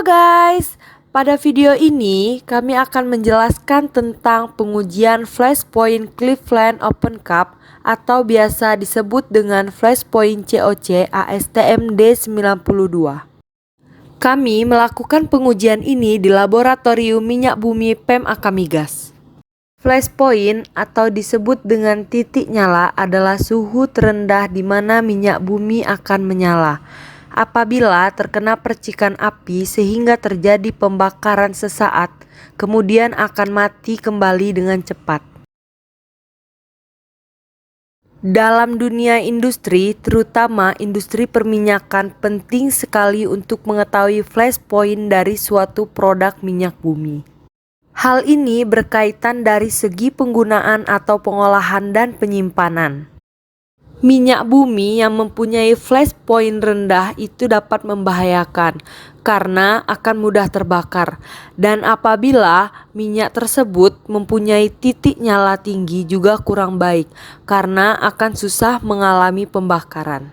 guys, pada video ini kami akan menjelaskan tentang pengujian flashpoint Cleveland Open Cup atau biasa disebut dengan flashpoint COC ASTM D92. Kami melakukan pengujian ini di laboratorium minyak bumi PEM Akamigas. Flashpoint atau disebut dengan titik nyala adalah suhu terendah di mana minyak bumi akan menyala apabila terkena percikan api sehingga terjadi pembakaran sesaat, kemudian akan mati kembali dengan cepat. Dalam dunia industri, terutama industri perminyakan, penting sekali untuk mengetahui flashpoint dari suatu produk minyak bumi. Hal ini berkaitan dari segi penggunaan atau pengolahan dan penyimpanan. Minyak bumi yang mempunyai flashpoint rendah itu dapat membahayakan karena akan mudah terbakar, dan apabila minyak tersebut mempunyai titik nyala tinggi juga kurang baik karena akan susah mengalami pembakaran.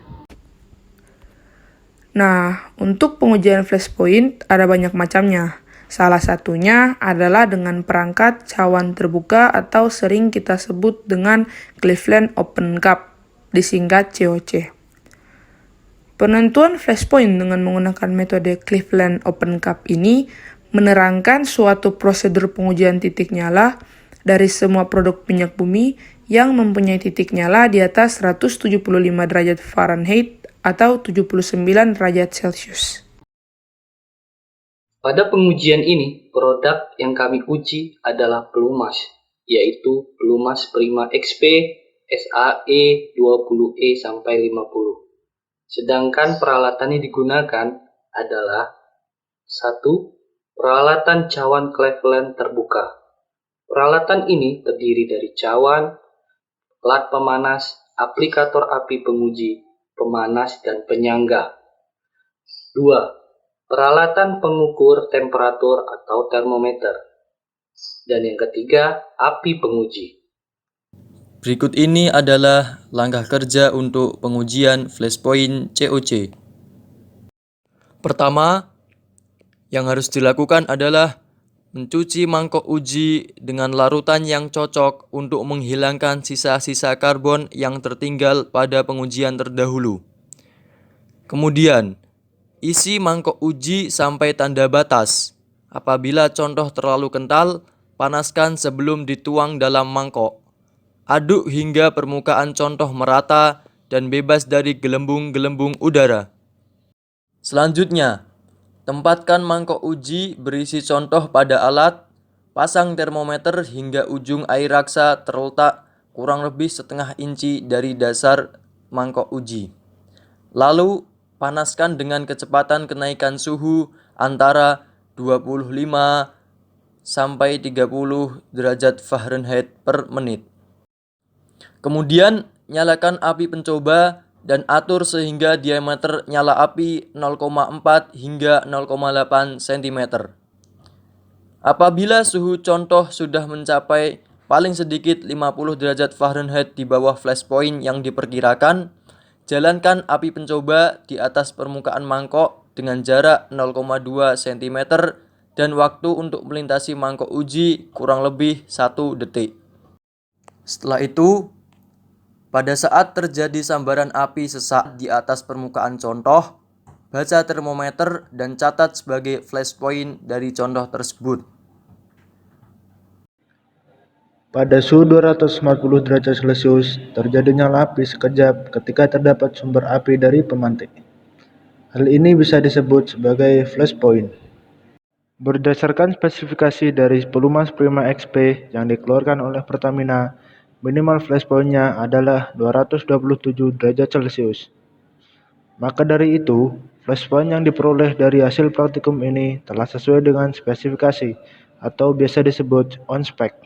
Nah, untuk pengujian flashpoint ada banyak macamnya. Salah satunya adalah dengan perangkat cawan terbuka atau sering kita sebut dengan Cleveland Open Cup, disingkat COC. Penentuan flashpoint dengan menggunakan metode Cleveland Open Cup ini menerangkan suatu prosedur pengujian titik nyala dari semua produk minyak bumi yang mempunyai titik nyala di atas 175 derajat Fahrenheit atau 79 derajat Celcius. Pada pengujian ini, produk yang kami uji adalah pelumas, yaitu pelumas Prima XP SAE 20E sampai 50. Sedangkan peralatan yang digunakan adalah 1. Peralatan cawan Cleveland terbuka. Peralatan ini terdiri dari cawan, plat pemanas, aplikator api penguji, pemanas, dan penyangga. 2. Peralatan pengukur temperatur atau termometer. Dan yang ketiga, api penguji. Berikut ini adalah langkah kerja untuk pengujian flashpoint COC. Pertama, yang harus dilakukan adalah mencuci mangkok uji dengan larutan yang cocok untuk menghilangkan sisa-sisa karbon yang tertinggal pada pengujian terdahulu. Kemudian, isi mangkok uji sampai tanda batas. Apabila contoh terlalu kental, panaskan sebelum dituang dalam mangkok. Aduk hingga permukaan contoh merata dan bebas dari gelembung-gelembung udara. Selanjutnya, tempatkan mangkok uji berisi contoh pada alat, pasang termometer hingga ujung air raksa terletak kurang lebih setengah inci dari dasar mangkok uji. Lalu, panaskan dengan kecepatan kenaikan suhu antara 25 sampai 30 derajat Fahrenheit per menit. Kemudian, nyalakan api pencoba dan atur sehingga diameter nyala api 0,4 hingga 0,8 cm. Apabila suhu contoh sudah mencapai paling sedikit 50 derajat Fahrenheit di bawah flashpoint yang diperkirakan, jalankan api pencoba di atas permukaan mangkok dengan jarak 0,2 cm dan waktu untuk melintasi mangkok uji kurang lebih 1 detik. Setelah itu, pada saat terjadi sambaran api sesaat di atas permukaan contoh, baca termometer dan catat sebagai flashpoint dari contoh tersebut. Pada suhu 240 derajat Celcius, terjadi nyala api sekejap ketika terdapat sumber api dari pemantik. Hal ini bisa disebut sebagai flashpoint. Berdasarkan spesifikasi dari pelumas Prima XP yang dikeluarkan oleh Pertamina, minimal flashpoint-nya adalah 227 derajat Celcius. Maka dari itu, flashpoint yang diperoleh dari hasil praktikum ini telah sesuai dengan spesifikasi atau biasa disebut on spec.